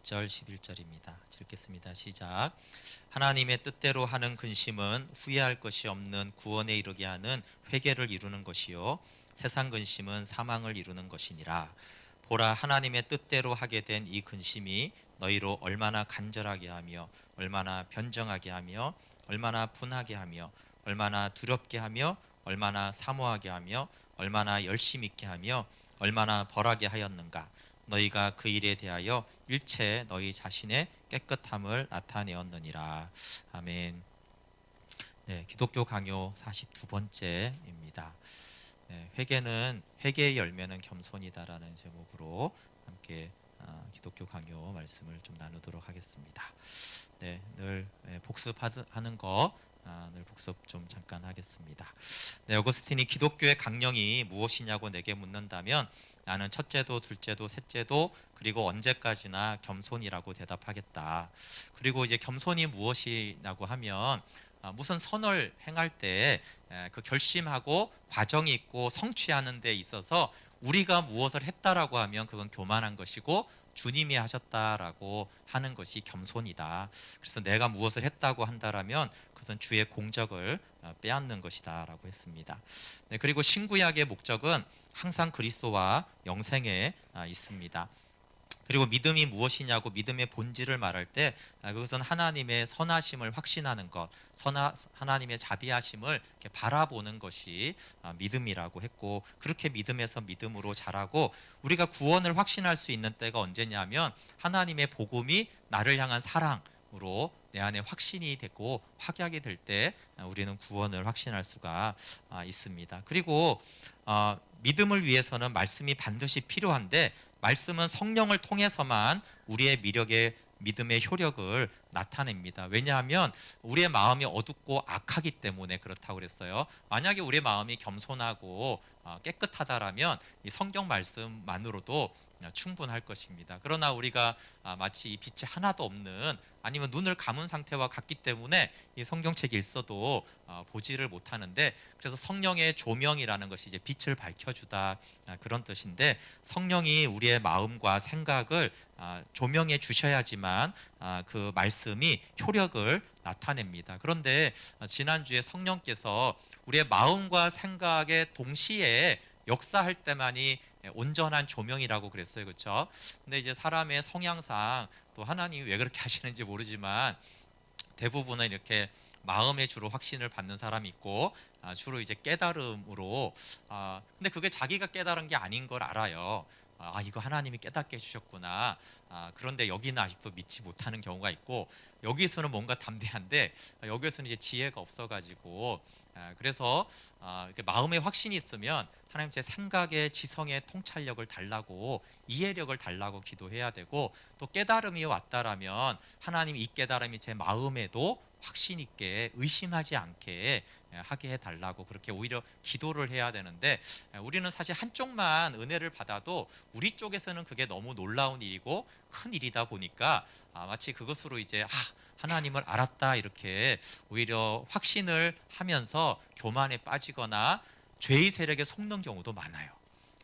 10절 11절입니다. 읽겠습니다. 시작. 하나님의 뜻대로 하는 근심은 후회할 것이 없는 구원에 이르게 하는 회개를 이루는 것이요 세상 근심은 사망을 이루는 것이니라. 보라, 하나님의 뜻대로 하게 된 이 근심이 너희로 얼마나 간절하게 하며 얼마나 변정하게 하며 얼마나 분하게 하며 얼마나 두렵게 하며 얼마나 사모하게 하며 얼마나 열심 있게 하며 얼마나 벌하게 하였는가. 너희가 그 일에 대하여 일체 너희 자신의 깨끗함을 나타내었느니라. 아멘. 네, 기독교 강요 42번째입니다. 네, 회개의 열매는 겸손이다라는 제목으로 함께 기독교 강요 말씀을 좀 나누도록 하겠습니다. 네, 늘 복습하는 거 늘 복습 좀 잠깐 하겠습니다. 네, 어거스틴이 기독교의 강령이 무엇이냐고 내게 묻는다면 나는 첫째도 둘째도 셋째도 그리고 언제까지나 겸손이라고 대답하겠다. 그리고 이제 겸손이 무엇이냐고 하면 무슨 선을 행할 때 그 결심하고 과정이 있고 성취하는 데 있어서 우리가 무엇을 했다라고 하면 그건 교만한 것이고 주님이 하셨다라고 하는 것이 겸손이다. 그래서 내가 무엇을 했다고 한다라면 그것은 주의 공적을 빼앗는 것이다라고 했습니다. 네, 그리고 신구약의 목적은 항상 그리스도와 영생에 있습니다. 그리고 믿음이 무엇이냐고 믿음의 본질을 말할 때 그것은 하나님의 선하심을 확신하는 것, 하나님의 자비하심을 이렇게 바라보는 것이 믿음이라고 했고, 그렇게 믿음에서 믿음으로 자라고 우리가 구원을 확신할 수 있는 때가 언제냐면 하나님의 복음이 나를 향한 사랑으로 내 안에 확신이 되고 확약이 될 때 우리는 구원을 확신할 수가 있습니다. 그리고 믿음을 위해서는 말씀이 반드시 필요한데 말씀은 성령을 통해서만 우리의 믿음의 효력을 나타냅니다. 왜냐하면 우리의 마음이 어둡고 악하기 때문에 그렇다고 그랬어요. 만약에 우리의 마음이 겸손하고 깨끗하다라면 이 성경 말씀만으로도 충분할 것입니다. 그러나 우리가 마치 이 빛이 하나도 없는 아니면 눈을 감은 상태와 같기 때문에 이 성경책이 있어도 보지를 못하는데, 그래서 성령의 조명이라는 것이 이제 빛을 밝혀주다 그런 뜻인데, 성령이 우리의 마음과 생각을 조명해 주셔야지만 그 말씀이 효력을 나타냅니다. 그런데 지난주에 성령께서 우리의 마음과 생각에 동시에 역사할 때만이 온전한 조명이라고 그랬어요. 그렇죠? 근데 이제 사람의 성향상 또 하나님이 왜 그렇게 하시는지 모르지만 대부분은 이렇게 마음에 주로 확신을 받는 사람이 있고 주로 이제 깨달음으로 근데 그게 자기가 깨달은 게 아닌 걸 알아요. 이거 하나님이 깨닫게 해주셨구나. 그런데 여기는 아직도 믿지 못하는 경우가 있고, 여기서는 뭔가 담대한데 여기서는 이제 지혜가 없어가지고 그래서 이렇게 마음의 확신이 있으면 하나님 제 생각의 지성의 통찰력을 달라고, 이해력을 달라고 기도해야 되고, 또 깨달음이 왔다라면 하나님 이 깨달음이 제 마음에도 확신 있게 의심하지 않게 하게 해달라고 그렇게 오히려 기도를 해야 되는데, 우리는 사실 한쪽만 은혜를 받아도 우리 쪽에서는 그게 너무 놀라운 일이고 큰 일이다 보니까 마치 그것으로 이제 하나님을 알았다 이렇게 오히려 확신을 하면서 교만에 빠지거나 죄의 세력에 속는 경우도 많아요.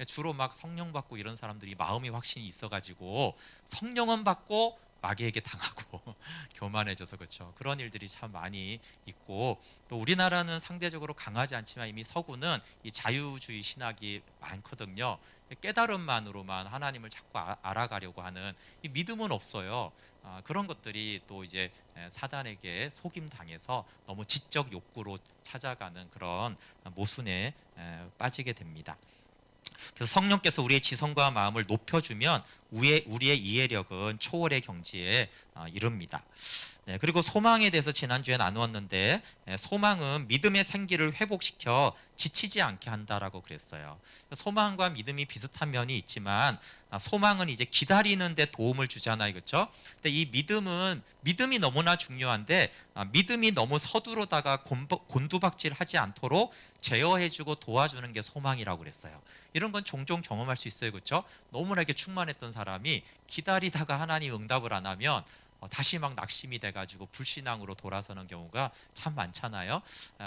주로 막 성령 받고 이런 사람들이 마음의 확신이 있어가지고 성령은 받고 마귀에게 당하고 교만해져서, 그렇죠. 그런 일들이 참 많이 있고, 또 우리나라는 상대적으로 강하지 않지만 이미 서구는 이 자유주의 신학이 많거든요. 깨달음만으로만 하나님을 자꾸 알아가려고 하는 이 믿음은 없어요. 그런 것들이 또 이제 사단에게 속임 당해서 너무 지적 욕구로 찾아가는 그런 모순에 빠지게 됩니다. 그래서 성령께서 우리의 지성과 마음을 높여주면 우리의 이해력은 초월의 경지에 이릅니다. 네, 그리고 소망에 대해서 지난주에 나누었는데 소망은 믿음의 생기를 회복시켜 지치지 않게 한다라고 그랬어요. 소망과 믿음이 비슷한 면이 있지만 소망은 이제 기다리는 데 도움을 주잖아요. 그렇죠? 근데 이 믿음이 너무나 중요한데 믿음이 너무 서두르다가 곤두박질하지 않도록 제어해주고 도와주는 게 소망이라고 그랬어요. 이런 건 종종 경험할 수 있어요. 그렇죠? 너무나 이렇게 충만했던 사람이 기다리다가 하나님 응답을 안 하면 다시 막 낙심이 돼가지고 불신앙으로 돌아서는 경우가 참 많잖아요.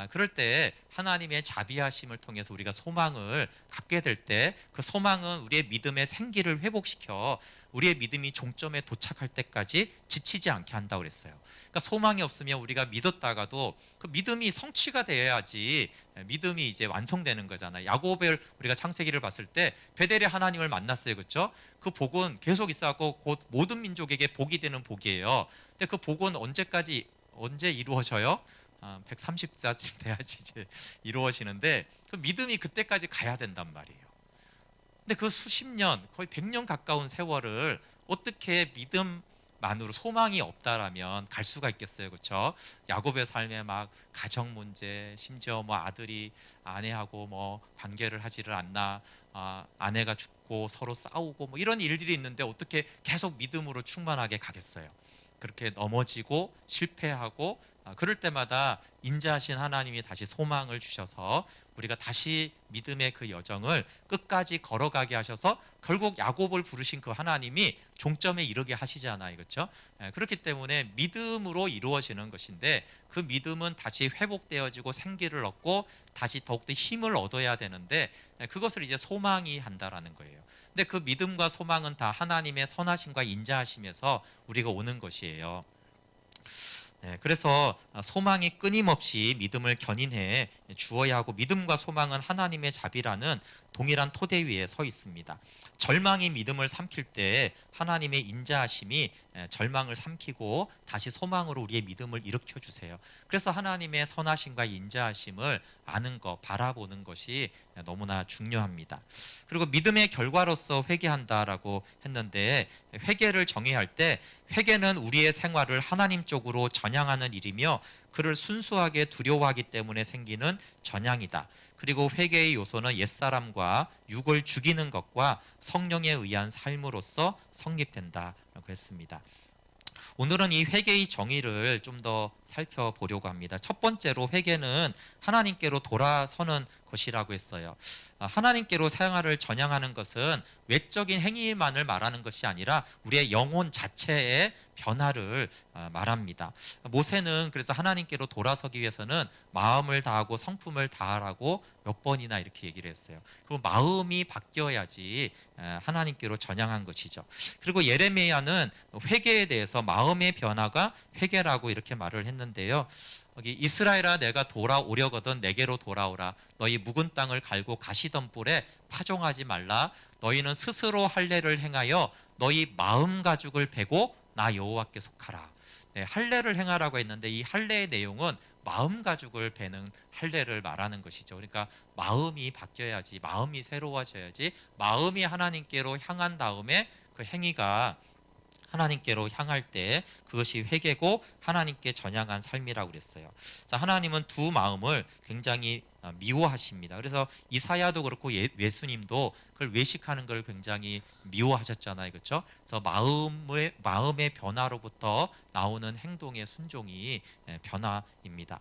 그럴 때 하나님의 자비하심을 통해서 우리가 소망을 갖게 될 때 그 소망은 우리의 믿음의 생기를 회복시켜 우리의 믿음이 종점에 도착할 때까지 지치지 않게 한다고 그랬어요. 그러니까 소망이 없으면 우리가 믿었다가도 그 믿음이 성취가 돼야지 믿음이 이제 완성되는 거잖아요. 야곱을 우리가 창세기를 봤을 때 베델에 하나님을 만났어요. 그렇죠? 그 복은 계속 있어갖고 곧 모든 민족에게 복이 되는 복이에요. 근데 그 복은 언제 이루어져요? 130자쯤 돼야지 이제 이루어지는데 그 믿음이 그때까지 가야 된단 말이에요. 근데 그 수십 년, 거의 100년 가까운 세월을 어떻게 믿음만으로 소망이 없다라면 갈 수가 있겠어요, 그렇죠? 야곱의 삶에 막 가정 문제, 심지어 뭐 아들이 아내하고 뭐 관계를 하지를 않나, 아내가 죽고 서로 싸우고 뭐 이런 일들이 있는데 어떻게 계속 믿음으로 충만하게 가겠어요? 그렇게 넘어지고 실패하고 그럴 때마다 인자하신 하나님이 다시 소망을 주셔서 우리가 다시 믿음의 그 여정을 끝까지 걸어가게 하셔서 결국 야곱을 부르신 그 하나님이 종점에 이르게 하시잖아요. 그렇죠? 그렇기 때문에 믿음으로 이루어지는 것인데 그 믿음은 다시 회복되어지고 생기를 얻고 다시 더욱더 힘을 얻어야 되는데 그것을 이제 소망이 한다라는 거예요. 근데 그 믿음과 소망은 다 하나님의 선하심과 인자하심에서 우리가 오는 것이에요. 그래서 소망이 끊임없이 믿음을 견인해 주어야 하고 믿음과 소망은 하나님의 자비라는 동일한 토대 위에 서 있습니다. 절망이 믿음을 삼킬 때 하나님의 인자하심이 절망을 삼키고 다시 소망으로 우리의 믿음을 일으켜 주세요. 그래서 하나님의 선하심과 인자하심을 아는 것, 바라보는 것이 너무나 중요합니다. 그리고 믿음의 결과로서 회개한다라고 했는데 회개를 정의할 때 회개는 우리의 생활을 하나님 쪽으로 전향하는 일이며 그를 순수하게 두려워하기 때문에 생기는 전향이다. 그리고 회개의 요소는 옛사람과 육을 죽이는 것과 성령에 의한 삶으로서 성립된다라고 했습니다. 오늘은 이 회개의 정의를 좀 더 살펴보려고 합니다. 첫 번째로 회개는 하나님께로 돌아서는 것이라고 했어요. 하나님께로 생활을 전향하는 것은 외적인 행위만을 말하는 것이 아니라 우리의 영혼 자체의 변화를 말합니다. 모세는 그래서 하나님께로 돌아서기 위해서는 마음을 다하고 성품을 다하라고 몇 번이나 이렇게 얘기를 했어요. 그리고 마음이 바뀌어야지 하나님께로 전향한 것이죠. 그리고 예레미야는 회개에 대해서 마음의 변화가 회개라고 이렇게 말을 했는데요. 여기 이스라엘아 내가 돌아오려거든 내게로 돌아오라. 너희 묵은 땅을 갈고 가시덤불에 파종하지 말라. 너희는 스스로 할례를 행하여 너희 마음 가죽을 베고 나 여호와께 속하라. 할례를 행하라고 했는데 이 할례의 내용은 마음 가죽을 베는 할례를 말하는 것이죠. 그러니까 마음이 바뀌어야지, 마음이 새로워져야지, 마음이 하나님께로 향한 다음에 그 행위가 하나님께로 향할 때 그것이 회개고 하나님께 전향한 삶이라고 그랬어요. 그래서 하나님은 두 마음을 굉장히 미워하십니다. 그래서 이사야도 그렇고 예수님도 그걸 외식하는 걸 굉장히 미워하셨잖아요, 그렇죠? 그래서 마음의 변화로부터 나오는 행동의 순종이 변화입니다.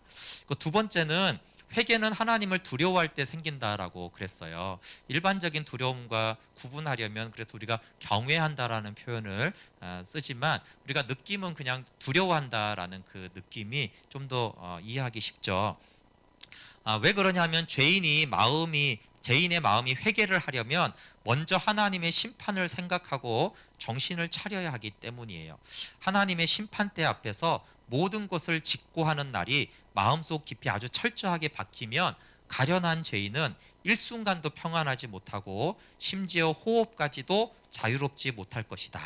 두 번째는 회개는 하나님을 두려워할 때 생긴다라고 그랬어요. 일반적인 두려움과 구분하려면 그래서 우리가 경외한다라는 표현을 쓰지만 우리가 느낌은 그냥 두려워한다라는 그 느낌이 좀 더 이해하기 쉽죠. 왜 그러냐면 죄인의 마음이 회개를 하려면 먼저 하나님의 심판을 생각하고 정신을 차려야 하기 때문이에요. 하나님의 심판대 앞에서 모든 것을 직고하는 날이 마음속 깊이 아주 철저하게 박히면 가련한 죄인은 일순간도 평안하지 못하고 심지어 호흡까지도 자유롭지 못할 것이다.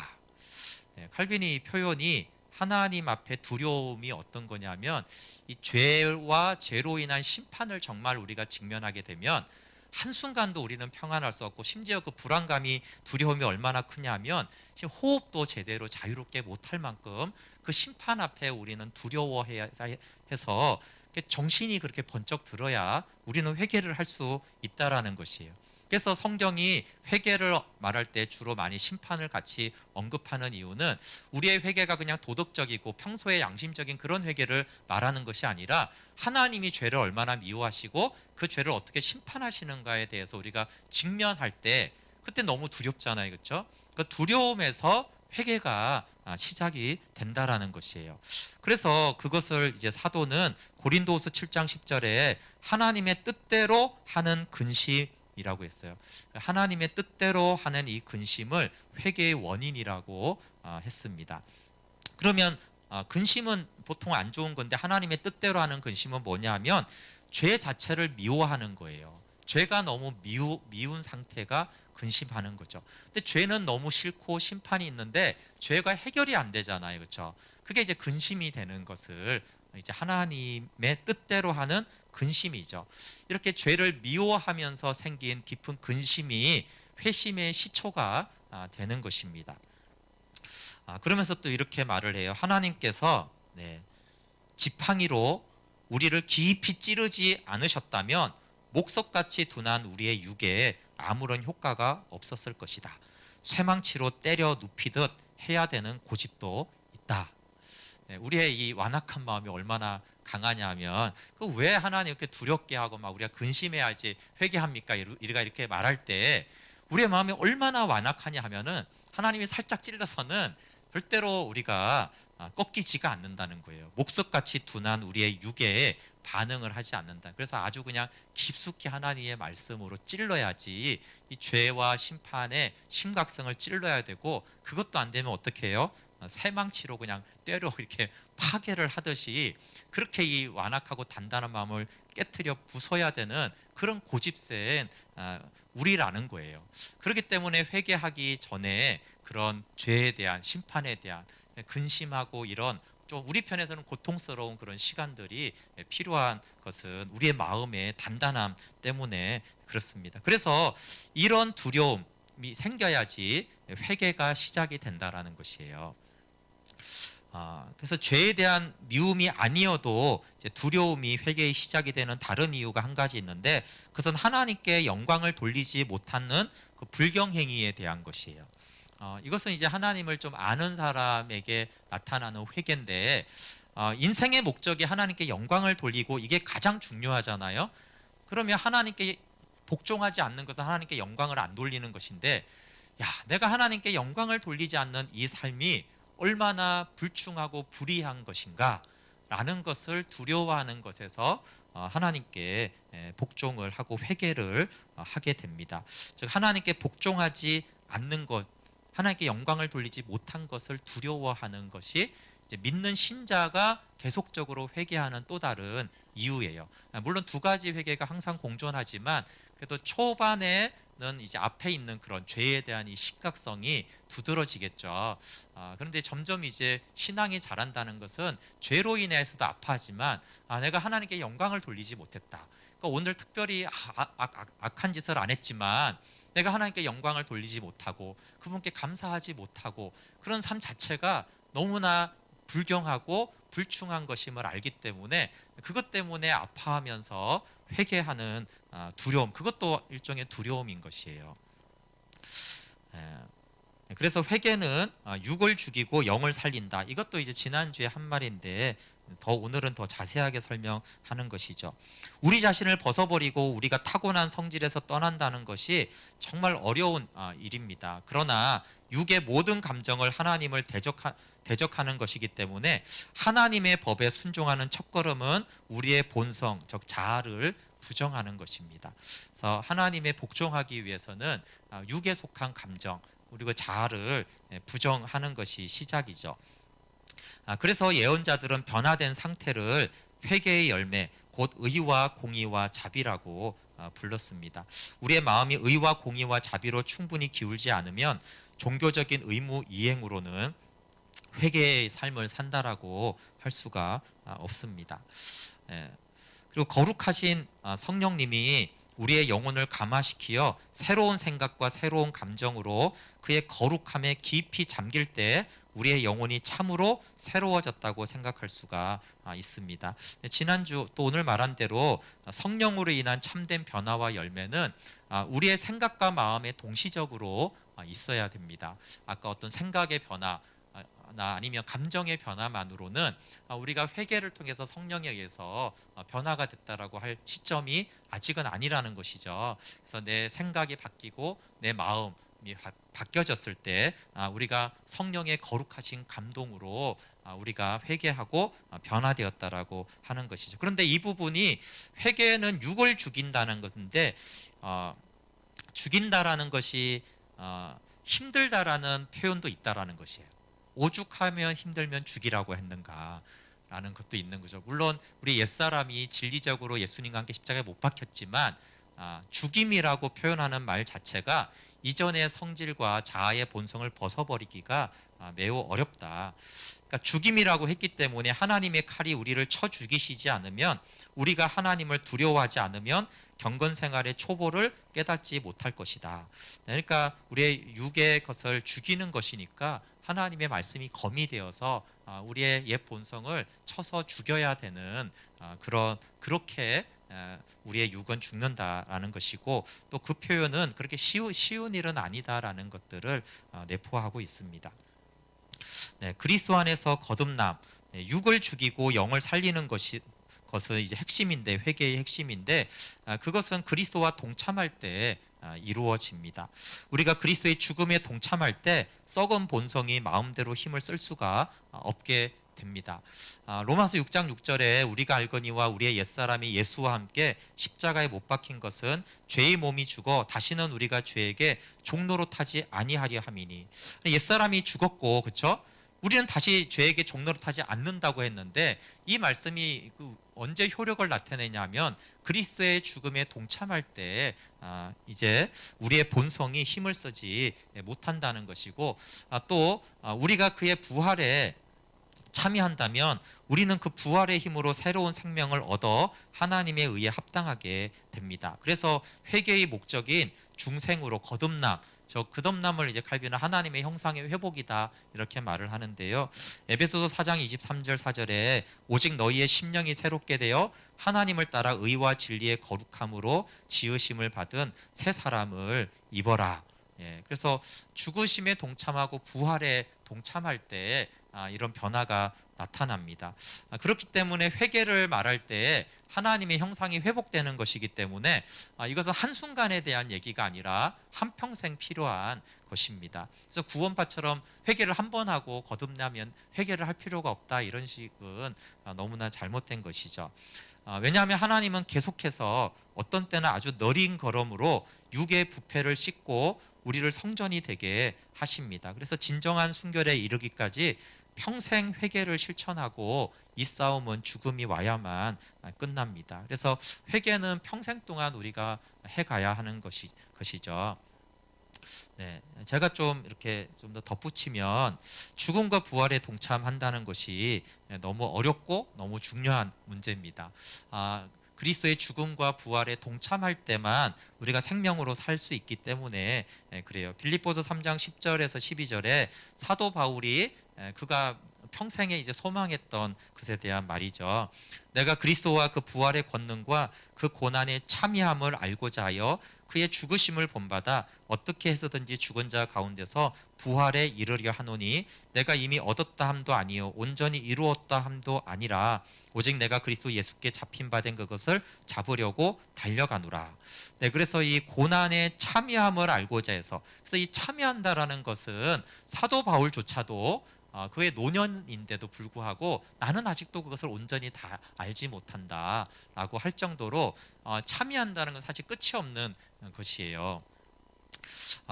칼빈이 표현이 하나님 앞에 두려움이 어떤 거냐면 이 죄와 죄로 인한 심판을 정말 우리가 직면하게 되면 한순간도 우리는 평안할 수 없고 심지어 그 불안감이 두려움이 얼마나 크냐면 지금 호흡도 제대로 자유롭게 못할 만큼 그 심판 앞에 우리는 두려워해서 정신이 그렇게 번쩍 들어야 우리는 회개를 할 수 있다라는 것이에요. 그래서 성경이 회개를 말할 때 주로 많이 심판을 같이 언급하는 이유는 우리의 회개가 그냥 도덕적이고 평소의 양심적인 그런 회개를 말하는 것이 아니라 하나님이 죄를 얼마나 미워하시고 그 죄를 어떻게 심판하시는가에 대해서 우리가 직면할 때 그때 너무 두렵잖아요, 그렇죠? 그 두려움에서 회개가 시작이 된다라는 것이에요. 그래서 그것을 이제 사도는 고린도후서 7장 10절에 하나님의 뜻대로 하는 근심 근심이라고 했어요. 하나님의 뜻대로 하는 이 근심을 회개의 원인이라고 했습니다. 그러면 근심은 보통 안 좋은 건데 하나님의 뜻대로 하는 근심은 뭐냐면 죄 자체를 미워하는 거예요. 죄가 너무 미운 상태가 근심하는 거죠. 근데 죄는 너무 싫고 심판이 있는데 죄가 해결이 안 되잖아요. 그렇죠? 그게 이제 근심이 되는 것을 이제 하나님의 뜻대로 하는 근심이죠. 이렇게 죄를 미워하면서 생긴 깊은 근심이 회심의 시초가 되는 것입니다. 그러면서 또 이렇게 말을 해요. 하나님께서 지팡이로 우리를 깊이 찌르지 않으셨다면 목석같이 둔한 우리의 육에 아무런 효과가 없었을 것이다. 쇠망치로 때려 눕히듯 해야 되는 고집도 있다. 우리의 이 완악한 마음이 얼마나 강하냐면 그 왜 하나님 이렇게 두렵게 하고 막 우리가 근심해야지 회개합니까? 우리가 이렇게 말할 때 우리의 마음이 얼마나 완악하냐 하면은 하나님이 살짝 찔러서는 절대로 우리가 꺾이지가 않는다는 거예요. 목석같이 둔한 우리의 육에 반응을 하지 않는다. 그래서 아주 그냥 깊숙이 하나님의 말씀으로 찔러야지 이 죄와 심판의 심각성을 찔러야 되고 그것도 안 되면 어떻게 해요? 새망치로 그냥 때려 이렇게 파괴를 하듯이 그렇게 이 완악하고 단단한 마음을 깨트려 부숴야 되는 그런 고집센 우리라는 거예요. 그렇기 때문에 회개하기 전에 그런 죄에 대한 심판에 대한 근심하고 이런 좀 우리 편에서는 고통스러운 그런 시간들이 필요한 것은 우리의 마음의 단단함 때문에 그렇습니다. 그래서 이런 두려움이 생겨야지 회개가 시작이 된다라는 것이에요. 그래서 죄에 대한 미움이 아니어도 이제 두려움이 회개의 시작이 되는 다른 이유가 한 가지 있는데 그것은 하나님께 영광을 돌리지 못하는 그 불경 행위에 대한 것이에요. 이것은 이제 하나님을 좀 아는 사람에게 나타나는 회개인데 인생의 목적이 하나님께 영광을 돌리고 이게 가장 중요하잖아요. 그러면 하나님께 복종하지 않는 것은 하나님께 영광을 안 돌리는 것인데 내가 하나님께 영광을 돌리지 않는 이 삶이 얼마나 불충하고 불의한 것인가 라는 것을 두려워하는 것에서 하나님께 복종을 하고 회개를 하게 됩니다. 즉 하나님께 복종하지 않는 것, 하나님께 영광을 돌리지 못한 것을 두려워하는 것이 이제 믿는 신자가 계속적으로 회개하는 또 다른 이유예요. 물론 두 가지 회개가 항상 공존하지만 그래도 초반에는 이제 앞에 있는 그런 죄에 대한 이 심각성이 두드러지겠죠. 그런데 점점 이제 신앙이 자란다는 것은 죄로 인해서도 아파하지만 내가 하나님께 영광을 돌리지 못했다. 그러니까 오늘 특별히 악한 짓을 안 했지만 내가 하나님께 영광을 돌리지 못하고 그분께 감사하지 못하고 그런 삶 자체가 너무나 불경하고 불충한 것임을 알기 때문에 그것 때문에 아파하면서 회개하는 두려움, 그것도 일종의 두려움인 것이에요. 그래서 회개는 육을 죽이고 영을 살린다. 이것도 이제 지난주에 한 말인데 오늘은 더 자세하게 설명하는 것이죠. 우리 자신을 벗어버리고 우리가 타고난 성질에서 떠난다는 것이 정말 어려운 일입니다. 그러나 육의 모든 감정을 하나님을 대적하는 것이기 때문에 하나님의 법에 순종하는 첫걸음은 우리의 본성, 즉 자아를 부정하는 것입니다. 그래서 하나님의 복종하기 위해서는 육에 속한 감정 그리고 자아를 부정하는 것이 시작이죠. 그래서 예언자들은 변화된 상태를 회개의 열매, 곧 의와 공의와 자비라고 불렀습니다. 우리의 마음이 의와 공의와 자비로 충분히 기울지 않으면 종교적인 의무 이행으로는 회개의 삶을 산다라고 할 수가 없습니다. 그리고 거룩하신 성령님이 우리의 영혼을 감화시키어 새로운 생각과 새로운 감정으로 그의 거룩함에 깊이 잠길 때 우리의 영혼이 참으로 새로워졌다고 생각할 수가 있습니다. 지난주 또 오늘 말한 대로 성령으로 인한 참된 변화와 열매는 우리의 생각과 마음에 동시적으로 있어야 됩니다. 아까 어떤 생각의 변화 아니면 감정의 변화만으로는 우리가 회개를 통해서 성령에 의해서 변화가 됐다라고 할 시점이 아직은 아니라는 것이죠. 그래서 내 생각이 바뀌고 내 마음이 바뀌어졌을 때 우리가 성령의 거룩하신 감동으로 우리가 회개하고 변화되었다라고 하는 것이죠. 그런데 이 부분이 회개는 육을 죽인다는 것인데 죽인다라는 것이 힘들다라는 표현도 있다라는 것이에요. 오죽하면 힘들면 죽이라고 했는가 라는 것도 있는 거죠. 물론 우리 옛사람이 진리적으로 예수님과 함께 십자가에 못 박혔지만 죽임이라고 표현하는 말 자체가 이전의 성질과 자아의 본성을 벗어버리기가 매우 어렵다. 그러니까 죽임이라고 했기 때문에 하나님의 칼이 우리를 쳐 죽이시지 않으면, 우리가 하나님을 두려워하지 않으면 경건 생활의 초보를 깨닫지 못할 것이다. 그러니까 우리의 육의 것을 죽이는 것이니까 하나님의 말씀이 검이 되어서 우리의 옛 본성을 쳐서 죽여야 되는 그렇게 우리의 육은 죽는다라는 것이고, 또 그 표현은 그렇게 쉬운 일은 아니다라는 것들을 내포하고 있습니다. 네, 그리스도 안에서 거듭남, 육을 죽이고 영을 살리는 것은 이제 핵심인데, 회개의 핵심인데, 그것은 그리스도와 동참할 때 이루어집니다. 우리가 그리스도의 죽음에 동참할 때 썩은 본성이 마음대로 힘을 쓸 수가 없게 됩니다. 로마서 6장 6절에 우리가 알거니와 우리의 옛사람이 예수와 함께 십자가에 못 박힌 것은 죄의 몸이 죽어 다시는 우리가 죄에게 종노로 타지 아니하려 함이니. 옛사람이 죽었고, 그렇죠? 우리는 다시 죄에게 종노로 타지 않는다고 했는데, 이 말씀이 언제 효력을 나타내냐면 그리스도의 죽음에 동참할 때 이제 우리의 본성이 힘을 쓰지 못한다는 것이고, 또 우리가 그의 부활에 참여한다면 우리는 그 부활의 힘으로 새로운 생명을 얻어 하나님에 의해 합당하게 됩니다. 그래서 회개의 목적인 중생으로 거듭남, 저 거듭남을 이제 칼빈은 하나님의 형상의 회복이다 이렇게 말을 하는데요. 에베소서 4장 23절 4절에 오직 너희의 심령이 새롭게 되어 하나님을 따라 의와 진리의 거룩함으로 지으심을 받은 새 사람을 입어라. 그래서 죽으심에 동참하고 부활에 동참할 때 이런 변화가 나타납니다. 그렇기 때문에 회개를 말할 때 하나님의 형상이 회복되는 것이기 때문에 이것은 한순간에 대한 얘기가 아니라 한평생 필요한 것입니다. 그래서 구원파처럼 회개를 한 번 하고 거듭나면 회개를 할 필요가 없다, 이런 식은 너무나 잘못된 것이죠. 왜냐하면 하나님은 계속해서 어떤 때는 아주 느린 걸음으로 육의 부패를 씻고 우리를 성전이 되게 하십니다. 그래서 진정한 순결에 이르기까지 평생 회개를 실천하고 이 싸움은 죽음이 와야만 끝납니다. 그래서 회개는 평생 동안 우리가 해가야 하는 것이죠. 네, 제가 좀 이렇게 좀 더 덧붙이면 죽음과 부활에 동참한다는 것이 너무 어렵고 너무 중요한 문제입니다. 그리스도의 죽음과 부활에 동참할 때만 우리가 생명으로 살 수 있기 때문에 그래요. 빌립보서 3장 10절에서 12절에 사도 바울이 그가 평생에 이제 소망했던 것에 대한 말이죠. 내가 그리스도와 그 부활의 권능과 그 고난의 참여함을 알고자 하여 그의 죽으심을 본받아 어떻게 해서든지 죽은 자 가운데서 부활에 이르려 하노니 내가 이미 얻었다 함도 아니요 온전히 이루었다 함도 아니라 오직 내가 그리스도 예수께 잡힌 바 된 그것을 잡으려고 달려가노라. 네, 그래서 이 고난에 참여함을 알고자 해서, 그래서 이 참여한다라는 것은 사도 바울조차도 그의 노년인데도 불구하고 나는 아직도 그것을 온전히 다 알지 못한다라고 할 정도로 참여한다는 건 사실 끝이 없는 것이에요.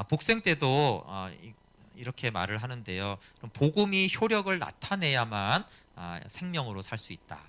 복생 때도 이렇게 말을 하는데요. 복음이 효력을 나타내야만 생명으로 살 수 있다.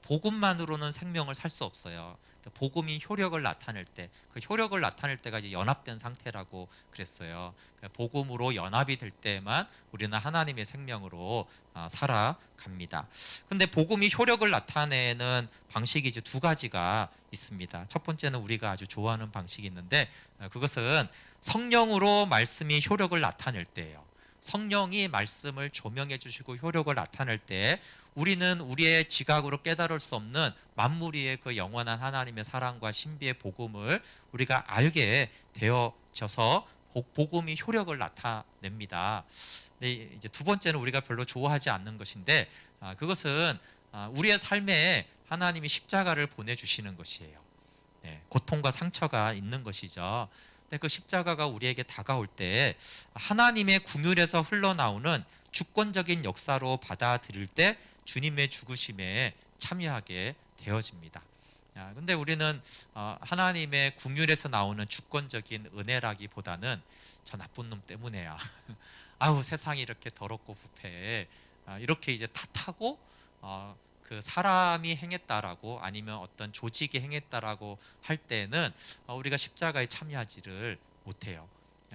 복음만으로는 생명을 살 수 없어요. 복음이 효력을 나타낼 때, 그 효력을 나타낼 때가 이제 연합된 상태라고 그랬어요. 복음으로 연합이 될 때만 우리는 하나님의 생명으로 살아갑니다. 근데 복음이 효력을 나타내는 방식이 이제 두 가지가 있습니다. 첫 번째는 우리가 아주 좋아하는 방식이 있는데, 그것은 성령으로 말씀이 효력을 나타낼 때예요. 성령이 말씀을 조명해 주시고 효력을 나타낼 때 우리는 우리의 지각으로 깨달을 수 없는 만물 위의 그 영원한 하나님의 사랑과 신비의 복음을 우리가 알게 되어져서 복음이 효력을 나타냅니다. 근데 이제 두 번째는 우리가 별로 좋아하지 않는 것인데, 그것은 우리의 삶에 하나님이 십자가를 보내주시는 것이에요. 고통과 상처가 있는 것이죠. 근데 그 십자가가 우리에게 다가올 때 하나님의 긍휼에서 흘러나오는 주권적인 역사로 받아들일 때 주님의 죽으심에 참여하게 되어집니다. 근데 우리는 하나님의 긍휼에서 나오는 주권적인 은혜라기보다는 저 나쁜 놈 때문에야. 아우 세상이 이렇게 더럽고 부패해. 이렇게 이제 탓하고 그 사람이 행했다라고 아니면 어떤 조직이 행했다라고 할 때는 우리가 십자가에 참여하지를 못해요.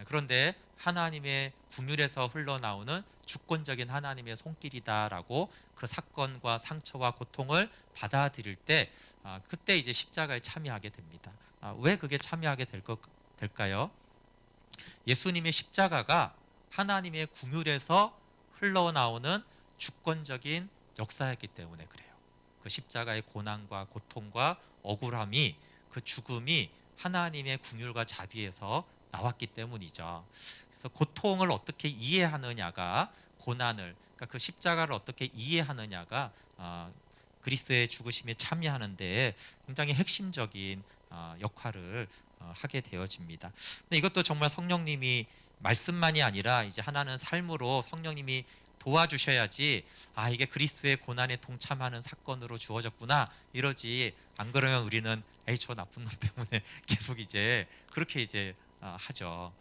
그런데 하나님의 긍휼에서 흘러나오는 주권적인 하나님의 손길이다라고 그 사건과 상처와 고통을 받아들일 때 그때 이제 십자가에 참여하게 됩니다. 왜 그게 참여하게 될까요? 예수님의 십자가가 하나님의 긍휼에서 흘러나오는 주권적인 역사였기 때문에 그래요. 그 십자가의 고난과 고통과 억울함이 그 죽음이 하나님의 긍휼과 자비에서 나왔기 때문이죠. 그래서 고통을 어떻게 이해하느냐가 고난을 그러니까 그 십자가를 어떻게 이해하느냐가 그리스도의 죽으심에 참여하는 데 굉장히 핵심적인 역할을 하게 되어집니다. 근데 이것도 정말 성령님이 말씀만이 아니라 이제 하나는 삶으로 성령님이 도와주셔야지 이게 그리스도의 고난에 동참하는 사건으로 주어졌구나 이러지 안 그러면 우리는 에이 저 나쁜 놈 때문에 계속 이제 그렇게 이제 하죠.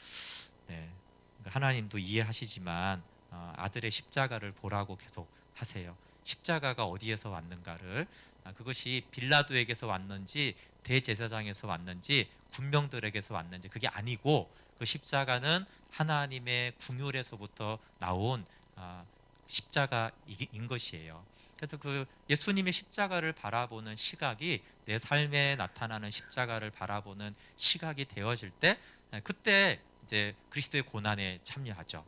네. 그러니까 하나님도 이해하시지만 아들의 십자가를 보라고 계속 하세요. 십자가가 어디에서 왔는가를 그것이 빌라도에게서 왔는지 대제사장에서 왔는지 군병들에게서 왔는지 그게 아니고 그 십자가는 하나님의 긍휼에서부터 나온 십자가인 것이에요. 그래서 그 예수님의 십자가를 바라보는 시각이 내 삶에 나타나는 십자가를 바라보는 시각이 되어질 때 그때 이제 그리스도의 고난에 참여하죠.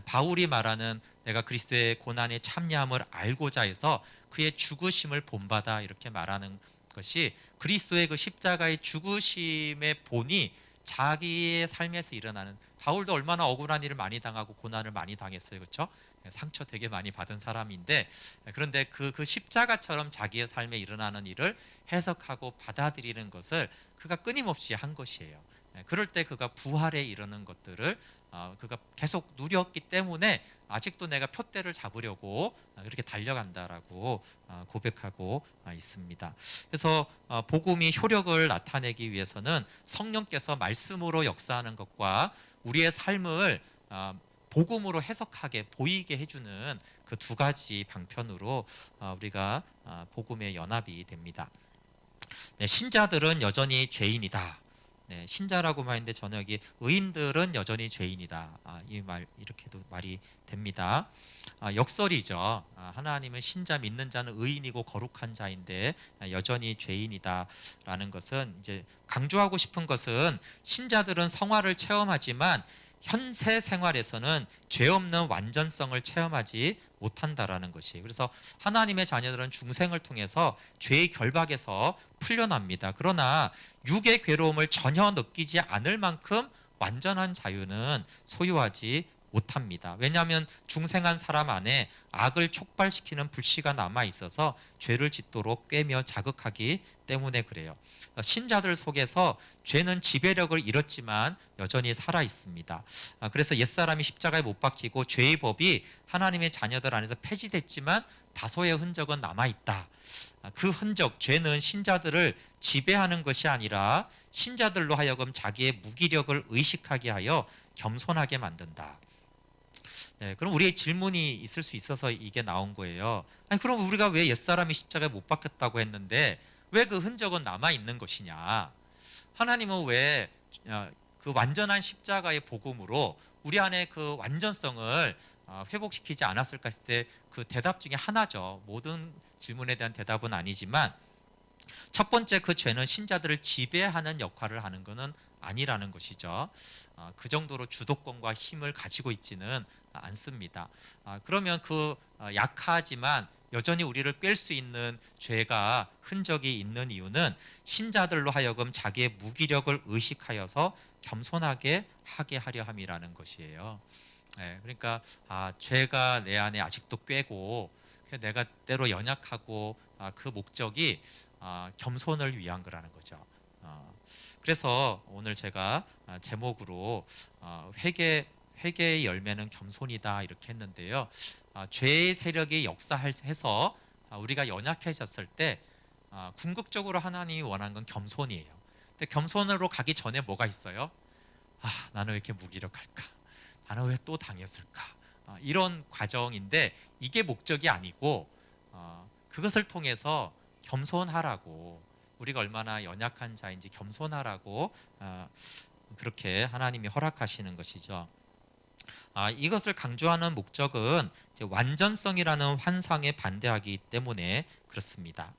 바울이 말하는 내가 그리스도의 고난에 참여함을 알고자 해서 그의 죽으심을 본받아 이렇게 말하는 것이 그리스도의 그 십자가의 죽으심의 본이 자기의 삶에서 일어나는 바울도 얼마나 억울한 일을 많이 당하고 고난을 많이 당했어요. 그렇죠? 상처 되게 많이 받은 사람인데 그런데 그 십자가처럼 자기의 삶에 일어나는 일을 해석하고 받아들이는 것을 그가 끊임없이 한 것이에요. 그럴 때 그가 부활에 이르는 것들을 그가 계속 누렸기 때문에 아직도 내가 표대를 잡으려고 그렇게 달려간다라고 고백하고 있습니다. 그래서 복음이 효력을 나타내기 위해서는 성령께서 말씀으로 역사하는 것과 우리의 삶을 복음으로 해석하게 보이게 해주는 그 두 가지 방편으로 우리가 복음의 연합이 됩니다. 네, 신자들은 여전히 죄인이다. 네, 신자라고 하는데 저는 여기 의인들은 여전히 죄인이다. 이 말 이렇게도 말이 됩니다. 역설이죠. 하나님은 신자 믿는 자는 의인이고 거룩한 자인데 여전히 죄인이다라는 것은 이제 강조하고 싶은 것은 신자들은 성화를 체험하지만 현세 생활에서는 죄 없는 완전성을 체험하지 못한다라는 것이. 그래서 하나님의 자녀들은 중생을 통해서 죄의 결박에서 풀려납니다. 그러나 육의 괴로움을 전혀 느끼지 않을 만큼 완전한 자유는 소유하지 못합니다. 왜냐하면 중생한 사람 안에 악을 촉발시키는 불씨가 남아 있어서 죄를 짓도록 꿰며 자극하기 때문에 그래요. 신자들 속에서 죄는 지배력을 잃었지만 여전히 살아 있습니다. 그래서 옛사람이 십자가에 못 박히고 죄의 법이 하나님의 자녀들 안에서 폐지됐지만 다소의 흔적은 남아 있다. 그 흔적, 죄는 신자들을 지배하는 것이 아니라 신자들로 하여금 자기의 무기력을 의식하게 하여 겸손하게 만든다. 네, 그럼 우리의 질문이 있을 수 있어서 이게 나온 거예요. 그럼 우리가 왜 옛사람이 십자가에 못 박혔다고 했는데 왜 그 흔적은 남아 있는 것이냐? 하나님은 왜 그 완전한 십자가의 복음으로 우리 안에 그 완전성을 회복시키지 않았을까 했을 때 그 대답 중에 하나죠. 모든 질문에 대한 대답은 아니지만 첫 번째 그 죄는 신자들을 지배하는 역할을 하는 것은 아니라는 것이죠. 그 정도로 주도권과 힘을 가지고 있지는 않습니다. 그러면 그 약하지만 여전히 우리를 꿰 수 있는 죄가 흔적이 있는 이유는 신자들로 하여금 자기의 무기력을 의식하여서 겸손하게 하게 하려 함이라는 것이에요. 그러니까 죄가 내 안에 아직도 꿰고 내가 때로 연약하고 그 목적이 겸손을 위한 거라는 거죠. 그래서 오늘 제가 제목으로 회개의 열매는 겸손이다 이렇게 했는데요. 죄의 세력이 역사해서 우리가 연약해졌을 때 궁극적으로 하나님이 원하는 건 겸손이에요. 근데 겸손으로 가기 전에 뭐가 있어요? 나는 왜 이렇게 무기력할까? 나는 왜 또 당했을까? 이런 과정인데 이게 목적이 아니고 그것을 통해서 겸손하라고, 우리가 얼마나 연약한 자인지 겸손하라고 그렇게 하나님이 허락하시는 것이죠. 이것을 강조하는 목적은 이제 완전성이라는 환상에 반대하기 때문에 그렇습니다.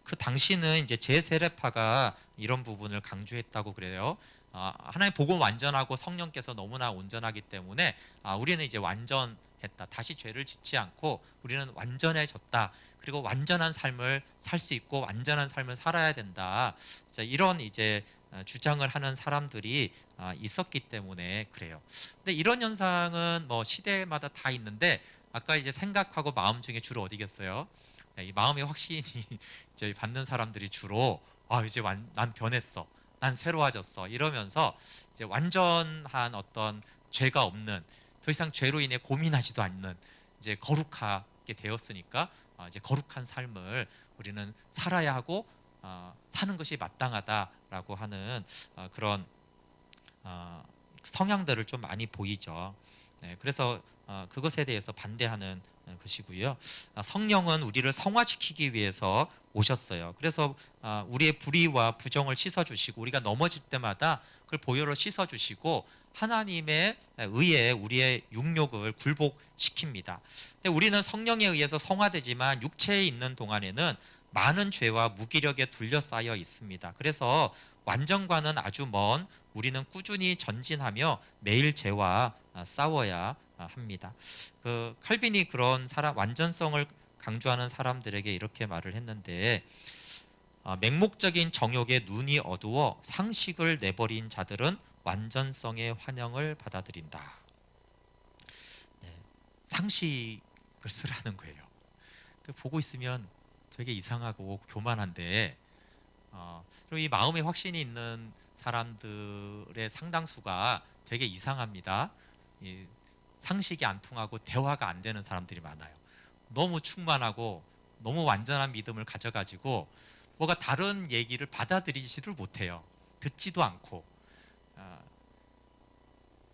그 당시는 이제 제세례파가 이런 부분을 강조했다고 그래요. 하나님 복음 완전하고 성령께서 너무나 온전하기 때문에 우리는 이제 완전했다. 다시 죄를 짓지 않고 우리는 완전해졌다. 그리고 완전한 삶을 살 수 있고 완전한 삶을 살아야 된다. 자, 이런 이제 주장을 하는 사람들이 있었기 때문에 그래요. 근데 이런 현상은 뭐 시대마다 다 있는데 아까 이제 생각하고 마음 중에 주로 어디겠어요? 이 마음의 확신이 이제 받는 사람들이 주로 이제 난 변했어, 난 새로워졌어 이러면서 이제 완전한 어떤 죄가 없는, 더 이상 죄로 인해 고민하지도 않는 이제 거룩하게 되었으니까 이제 거룩한 삶을 우리는 살아야 하고 사는 것이 마땅하다라고 하는 그런 성향들을 좀 많이 보이죠. 네, 그래서 그것에 대해서 반대하는 것이고요. 성령은 우리를 성화시키기 위해서 오셨어요. 그래서 우리의 불의와 부정을 씻어주시고 우리가 넘어질 때마다 그걸 보혈로 씻어주시고 하나님의 의에 우리의 육욕을 굴복시킵니다. 근데 우리는 성령에 의해서 성화되지만 육체에 있는 동안에는 많은 죄와 무기력에 둘러싸여 있습니다. 그래서 완전과는 아주 먼 우리는 꾸준히 전진하며 매일 죄와 싸워야 합니다. 그 칼빈이 그런 완전성을 강조하는 사람들에게 이렇게 말을 했는데 맹목적인 정욕에 눈이 어두워 상식을 내버린 자들은 완전성의 환영을 받아들인다. 네, 상식을 쓰라는 거예요. 보고 있으면 되게 이상하고 교만한데 그리고 이 마음에 확신이 있는 사람들의 상당수가 되게 이상합니다. 상식이 안 통하고 대화가 안 되는 사람들이 많아요. 너무 충만하고 너무 완전한 믿음을 가져가지고 뭐가 다른 얘기를 받아들이지를 못해요. 듣지도 않고.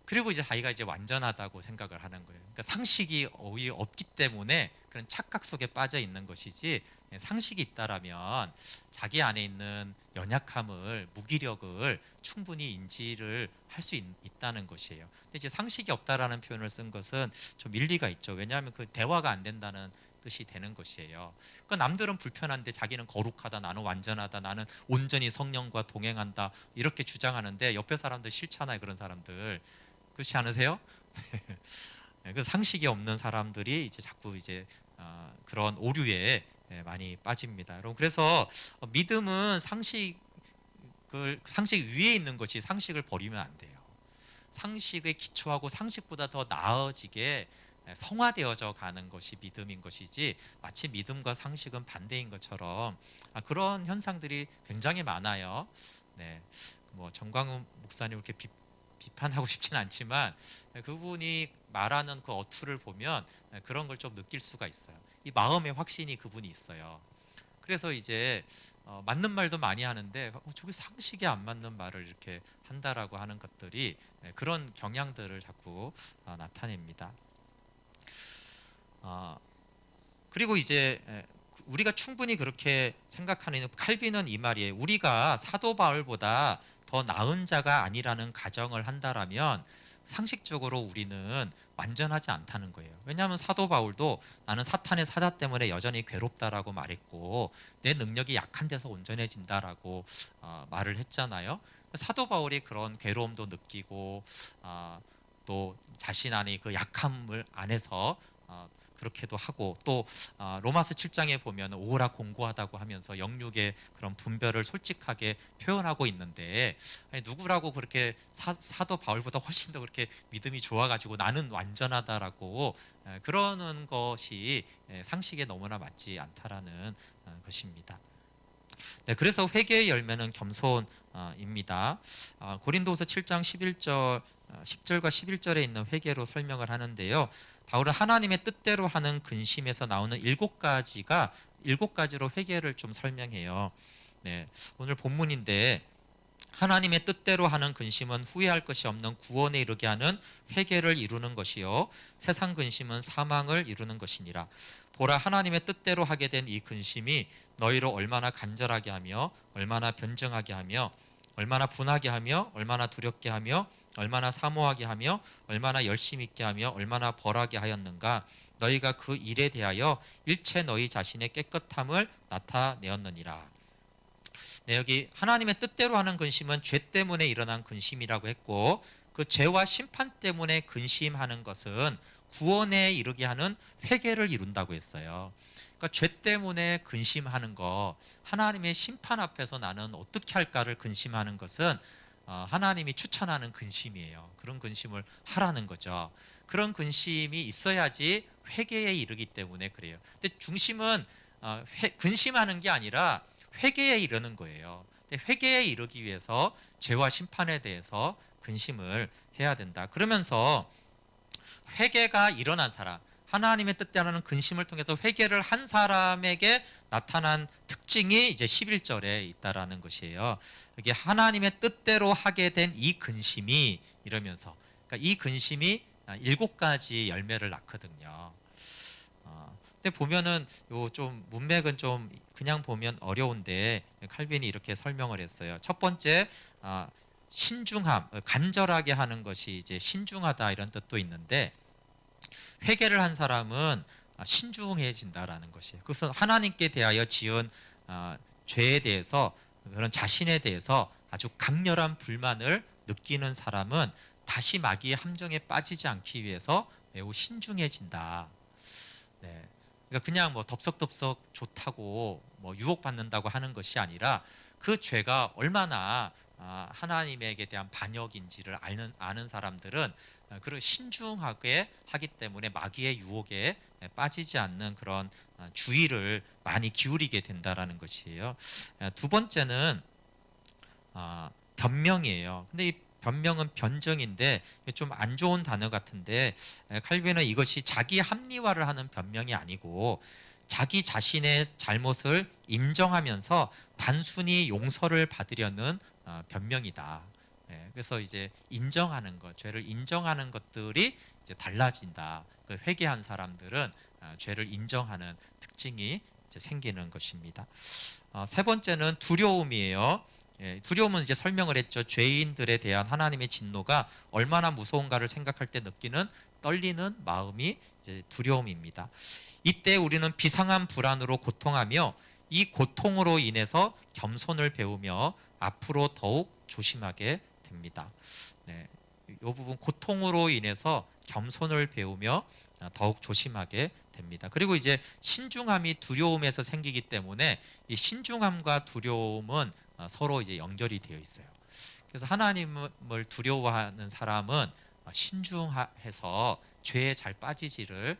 그리고 이제 자기가 이제 완전하다고 생각을 하는 거예요. 그러니까 상식이 오히려 없기 때문에 그런 착각 속에 빠져 있는 것이지, 상식이 있다라면 자기 안에 있는 연약함을, 무기력을 충분히 인지를 할 수 있다는 것이에요. 근데 이제 상식이 없다라는 표현을 쓴 것은 좀 일리가 있죠. 왜냐하면 그 대화가 안 된다는 뜻이 되는 것이에요. 그 남들은 불편한데 자기는 거룩하다, 나는 완전하다, 나는 온전히 성령과 동행한다 이렇게 주장하는데 옆에 사람들 싫잖아요. 그런 사람들. 그렇지 않으세요? 그 상식이 없는 사람들이 이제 자꾸 이제 그런 오류에 많이 빠집니다. 여러분, 그래서 믿음은 상식 위에 있는 것이, 상식을 버리면 안 돼요. 상식에 기초하고 상식보다 더 나아지게 성화되어져 가는 것이 믿음인 것이지, 마치 믿음과 상식은 반대인 것처럼 그런 현상들이 굉장히 많아요. 네, 뭐 정광훈 목사님 이렇게 비판하고 싶진 않지만 그분이 말하는 그 어투를 보면 그런 걸 좀 느낄 수가 있어요. 이 마음의 확신이 그분이 있어요. 그래서 이제 맞는 말도 많이 하는데 저게 상식에 안 맞는 말을 이렇게 한다라고 하는 것들이 그런 경향들을 자꾸 나타냅니다. 그리고 이제 우리가 충분히 그렇게 생각하는, 칼빈은 이 말이에요. 우리가 사도 바울보다 더 나은 자가 아니라는 가정을 한다라면 상식적으로 우리는 완전하지 않다는 거예요. 왜냐하면 사도 바울도 나는 사탄의 사자 때문에 여전히 괴롭다라고 말했고 내 능력이 약한 데서 온전해진다라고 말을 했잖아요. 사도 바울이 그런 괴로움도 느끼고 또 자신 안의 그 약함을 안에서 그렇게도 하고, 또 로마서 7장에 보면 오라 공고하다고 하면서 영육의 그런 분별을 솔직하게 표현하고 있는데, 누구라고 그렇게 사도 바울보다 훨씬 더 그렇게 믿음이 좋아가지고 나는 완전하다라고 그러는 것이 상식에 너무나 맞지 않다라는 것입니다. 네, 그래서 회개의 열매는 겸손입니다. 고린도서 7장 10절과 11절에 있는 회개로 설명을 하는데요. 바울은 하나님의 뜻대로 하는 근심에서 나오는 일곱 가지로 회개를 좀 설명해요. 네, 오늘 본문인데 하나님의 뜻대로 하는 근심은 후회할 것이 없는 구원에 이르게 하는 회개를 이루는 것이요 세상 근심은 사망을 이루는 것이니라. 보라, 하나님의 뜻대로 하게 된 이 근심이 너희를 얼마나 간절하게 하며 얼마나 변증하게 하며 얼마나 분하게 하며 얼마나 두렵게 하며 얼마나 사모하게 하며 얼마나 열심 있게 하며 얼마나 벌하게 하였는가. 너희가 그 일에 대하여 일체 너희 자신의 깨끗함을 나타내었느니라. 네, 여기 하나님의 뜻대로 하는 근심은 죄 때문에 일어난 근심이라고 했고, 그 죄와 심판 때문에 근심하는 것은 구원에 이르게 하는 회개를 이룬다고 했어요. 그러니까 죄 때문에 근심하는 거, 하나님의 심판 앞에서 나는 어떻게 할까를 근심하는 것은 하나님이 추천하는 근심이에요. 그런 근심을 하라는 거죠. 그런 근심이 있어야지 회개에 이르기 때문에 그래요. 근데 중심은 근심하는 게 아니라 회개에 이르는 거예요. 근데 회개에 이르기 위해서 죄와 심판에 대해서 근심을 해야 된다. 그러면서 회개가 일어난 사람, 하나님의 뜻대로는 근심을 통해서 회개를 한 사람에게 나타난 특징이 이제 11절에 있다라는 것이에요. 이게 하나님의 뜻대로 하게 된 이 근심이 이러면서, 그러니까 이 근심이 7가지 열매를 낳거든요. 근데 보면은 요 좀 문맥은 좀 그냥 보면 어려운데 칼빈이 이렇게 설명을 했어요. 첫 번째, 신중함, 간절하게 하는 것이 이제 신중하다 이런 뜻도 있는데, 회개를 한 사람은 신중해진다라는 것이에요. 그래서 하나님께 대하여 지은 죄에 대해서, 그런 자신에 대해서 아주 강렬한 불만을 느끼는 사람은 다시 마귀의 함정에 빠지지 않기 위해서 매우 신중해진다. 네. 그러니까 그냥 뭐 덥석덥석 좋다고 뭐 유혹받는다고 하는 것이 아니라 그 죄가 얼마나 하나님에게 대한 반역인지를 아는 사람들은 그런 신중하게 하기 때문에 마귀의 유혹에 빠지지 않는 그런 주의를 많이 기울이게 된다라는 것이에요. 두 번째는 변명이에요. 근데 이 변명은 변증인데 좀 안 좋은 단어 같은데, 칼빈은 이것이 자기 합리화를 하는 변명이 아니고 자기 자신의 잘못을 인정하면서 단순히 용서를 받으려는 변명이다. 그래서 이제 인정하는 것, 죄를 인정하는 것들이 이제 달라진다. 그 회개한 사람들은 죄를 인정하는 특징이 이제 생기는 것입니다. 세 번째는 두려움이에요. 두려움은 이제 설명을 했죠. 죄인들에 대한 하나님의 진노가 얼마나 무서운가를 생각할 때 느끼는 떨리는 마음이 이제 두려움입니다. 이때 우리는 비상한 불안으로 고통하며 이 고통으로 인해서 겸손을 배우며 앞으로 더욱 조심하게 됩니다. 네, 이 부분 고통으로 인해서 겸손을 배우며 더욱 조심하게 됩니다. 그리고 이제 신중함이 두려움에서 생기기 때문에 이 신중함과 두려움은 서로 이제 연결이 되어 있어요. 그래서 하나님을 두려워하는 사람은 신중해서 죄에 잘 빠지지를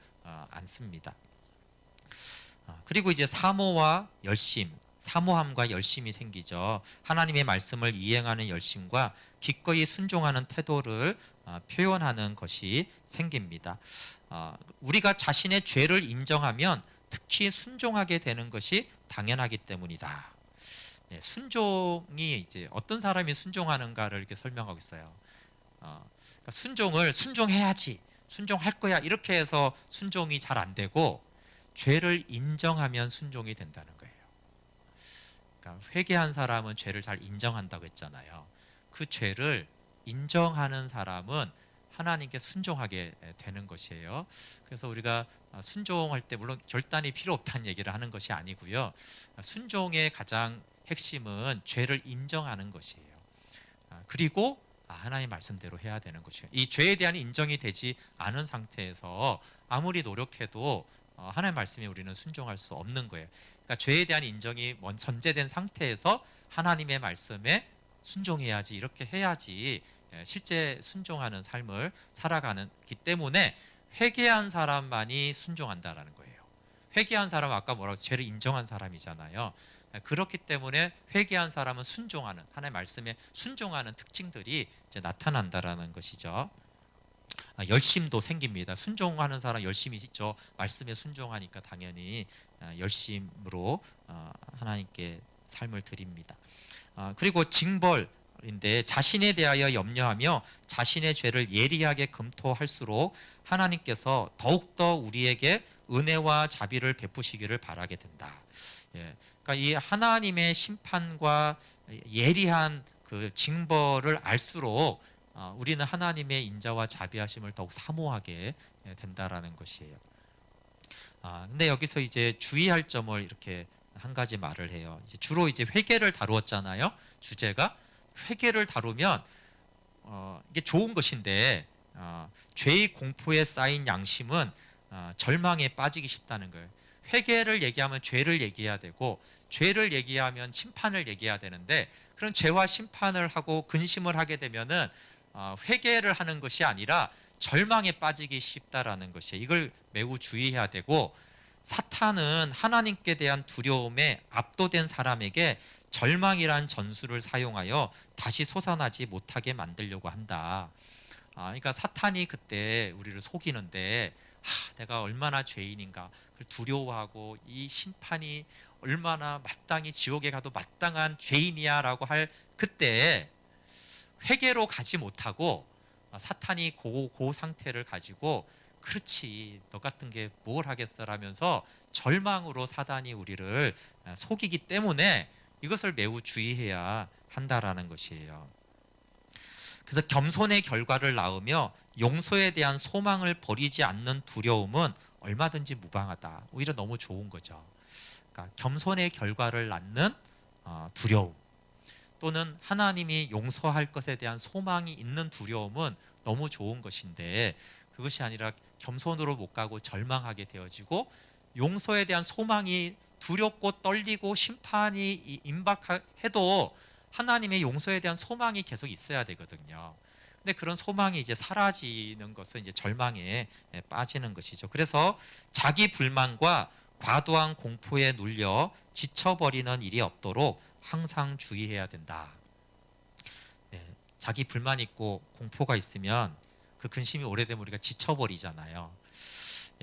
않습니다. 그리고 이제 사모와 열심, 사모함과 열심이 생기죠. 하나님의 말씀을 이행하는 열심과 기꺼이 순종하는 태도를 표현하는 것이 생깁니다. 우리가 자신의 죄를 인정하면 특히 순종하게 되는 것이 당연하기 때문이다. 네, 순종이 이제 어떤 사람이 순종하는가를 이렇게 설명하고 있어요. 그러니까 순종해야지, 순종할 거야 이렇게 해서 순종이 잘 안 되고 죄를 인정하면 순종이 된다는 거예요. 그러니까 회개한 사람은 죄를 잘 인정한다고 했잖아요. 그 죄를 인정하는 사람은 하나님께 순종하게 되는 것이에요. 그래서 우리가 순종할 때 물론 결단이 필요 없다는 얘기를 하는 것이 아니고요. 순종의 가장 핵심은 죄를 인정하는 것이에요. 그리고 하나님 말씀대로 해야 되는 것이에요. 이 죄에 대한 인정이 되지 않은 상태에서 아무리 노력해도 하나님 말씀에 우리는 순종할 수 없는 거예요. 그러니까 죄에 대한 인정이 전제된 상태에서 하나님의 말씀에 순종해야지, 이렇게 해야지 실제 순종하는 삶을 살아가기 때문에 회개한 사람만이 순종한다라는 거예요. 회개한 사람은 아까 뭐라고 죄를 인정한 사람이잖아요. 그렇기 때문에 회개한 사람은 순종하는, 하나님의 말씀에 순종하는 특징들이 이제 나타난다라는 것이죠. 열심도 생깁니다. 순종하는 사람 열심이 있죠. 말씀에 순종하니까 당연히 열심으로 하나님께 삶을 드립니다. 그리고 징벌인데 자신에 대하여 염려하며 자신의 죄를 예리하게 검토할수록 하나님께서 더욱더 우리에게 은혜와 자비를 베푸시기를 바라게 된다. 예, 그러니까 이 하나님의 심판과 예리한 그 징벌을 알수록 우리는 하나님의 인자와 자비하심을 더욱 사모하게 된다라는 것이에요. 근데 여기서 이제 주의할 점을 이렇게 한 가지 말을 해요. 이제 주로 이제 회개를 다루었잖아요. 주제가 회개를 다루면 이게 좋은 것인데 죄의 공포에 쌓인 양심은 절망에 빠지기 쉽다는 거예요. 회개를 얘기하면 죄를 얘기해야 되고 죄를 얘기하면 심판을 얘기해야 되는데 그런 죄와 심판을 하고 근심을 하게 되면은 회개를 하는 것이 아니라 절망에 빠지기 쉽다라는 것이에요. 이걸 매우 주의해야 되고 사탄은 하나님께 대한 두려움에 압도된 사람에게 절망이란 전술을 사용하여 다시 솟아나지 못하게 만들려고 한다. 그러니까 사탄이 그때 우리를 속이는데 내가 얼마나 죄인인가 그걸 두려워하고 이 심판이 얼마나 마땅히 지옥에 가도 마땅한 죄인이야 라고 할 그때 회개로 가지 못하고 사탄이 그 상태를 가지고 그렇지 너 같은 게 뭘 하겠어 라면서 절망으로 사단이 우리를 속이기 때문에 이것을 매우 주의해야 한다라는 것이에요. 그래서 겸손의 결과를 낳으며 용서에 대한 소망을 버리지 않는 두려움은 얼마든지 무방하다. 오히려 너무 좋은 거죠. 그러니까 겸손의 결과를 낳는 두려움 또는 하나님이 용서할 것에 대한 소망이 있는 두려움은 너무 좋은 것인데 그것이 아니라 겸손으로 못 가고 절망하게 되어지고 용서에 대한 소망이 두렵고 떨리고 심판이 임박해도 하나님의 용서에 대한 소망이 계속 있어야 되거든요. 근데 그런 소망이 이제 사라지는 것은 이제 절망에 빠지는 것이죠. 그래서 자기 불만과 과도한 공포에 눌려 지쳐버리는 일이 없도록 항상 주의해야 된다. 자기 불만 있고 공포가 있으면 그 근심이 오래되면 우리가 지쳐버리잖아요.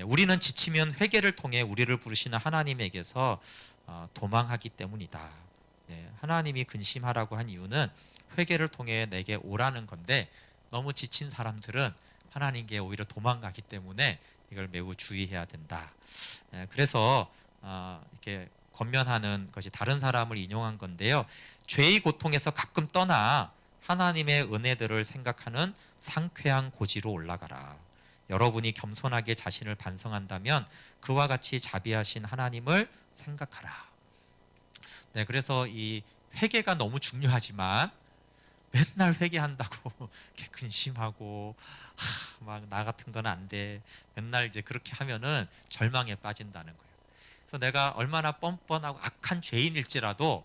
우리는 지치면 회개를 통해 우리를 부르시는 하나님에게서 도망하기 때문이다. 하나님이 근심하라고 한 이유는 회개를 통해 내게 오라는 건데 너무 지친 사람들은 하나님께 오히려 도망가기 때문에 이걸 매우 주의해야 된다. 그래서 이렇게 권면하는 것이 다른 사람을 인용한 건데요. 죄의 고통에서 가끔 떠나 하나님의 은혜들을 생각하는 상쾌한 고지로 올라가라. 여러분이 겸손하게 자신을 반성한다면 그와 같이 자비하신 하나님을 생각하라. 그래서 이 회개가 너무 중요하지만 맨날 회개한다고 근심하고 막 나 같은 건 안 돼. 맨날 이제 그렇게 하면은 절망에 빠진다는 거예요. 그래서 내가 얼마나 뻔뻔하고 악한 죄인일지라도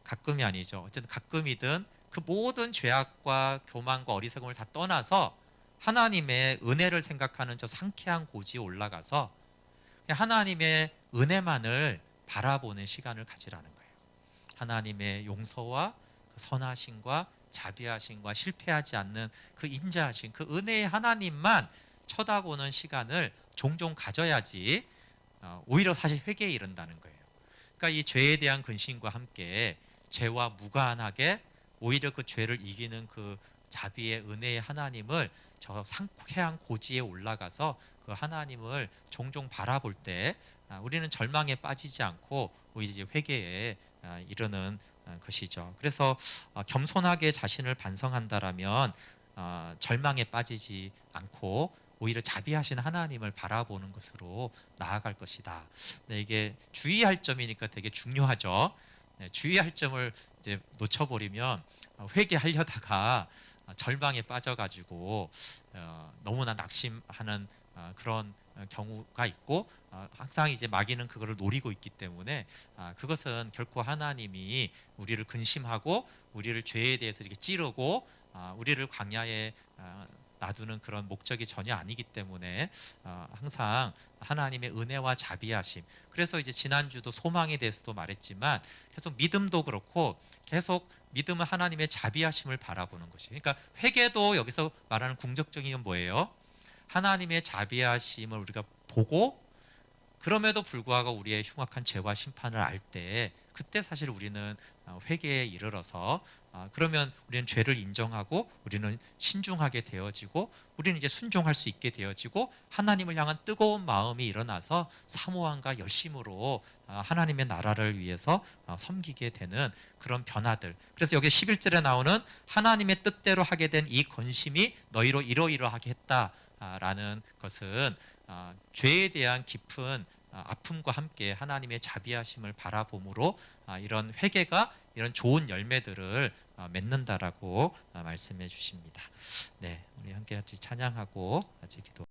가끔이 아니죠. 어쨌든 가끔이든 그 모든 죄악과 교만과 어리석음을 다 떠나서 하나님의 은혜를 생각하는 저 상쾌한 고지에 올라가서 하나님의 은혜만을 바라보는 시간을 가지라는 거예요. 하나님의 용서와 그 선하심과 자비하심과 실패하지 않는 그 인자하심, 그 은혜의 하나님만 쳐다보는 시간을 종종 가져야지 오히려 사실 회개에 이른다는 거예요. 그러니까 이 죄에 대한 근심과 함께 죄와 무관하게 오히려 그 죄를 이기는 그 자비의 은혜의 하나님을 저 상쾌한 고지에 올라가서 그 하나님을 종종 바라볼 때 우리는 절망에 빠지지 않고 오히려 이제 회개에 이르는 것이죠. 그래서 겸손하게 자신을 반성한다라면 절망에 빠지지 않고 오히려 자비하신 하나님을 바라보는 것으로 나아갈 것이다. 이게 주의할 점이니까 되게 중요하죠. 주의할 점을 이제 놓쳐버리면 회개하려다가 절망에 빠져가지고 너무나 낙심하는 그런 경우가 있고 항상 이제 마귀는 그거를 노리고 있기 때문에 그것은 결코 하나님이 우리를 근심하고 우리를 죄에 대해서 이렇게 찌르고 우리를 광야에 놔두는 그런 목적이 전혀 아니기 때문에 항상 하나님의 은혜와 자비하심. 그래서 이제 지난주도 소망에 대해서도 말했지만 계속 믿음도 그렇고 계속 믿음은 하나님의 자비하심을 바라보는 것이. 그러니까 회개도 여기서 말하는 궁극적인 건 뭐예요? 하나님의 자비하심을 우리가 보고 그럼에도 불구하고 우리의 흉악한 죄와 심판을 알 때 그때 사실 우리는 회개에 이르러서 그러면 우리는 죄를 인정하고 우리는 신중하게 되어지고 우리는 이제 순종할 수 있게 되어지고 하나님을 향한 뜨거운 마음이 일어나서 사모함과 열심으로 하나님의 나라를 위해서 섬기게 되는 그런 변화들. 그래서 여기 11절에 나오는 하나님의 뜻대로 하게 된 이 건심이 너희로 이러이러하게 했다라는 것은 죄에 대한 깊은 아픔과 함께 하나님의 자비하심을 바라봄으로 이런 회개가 이런 좋은 열매들을 맺는다라고 말씀해 주십니다. 네, 우리 함께 같이 찬양하고 같이 기도.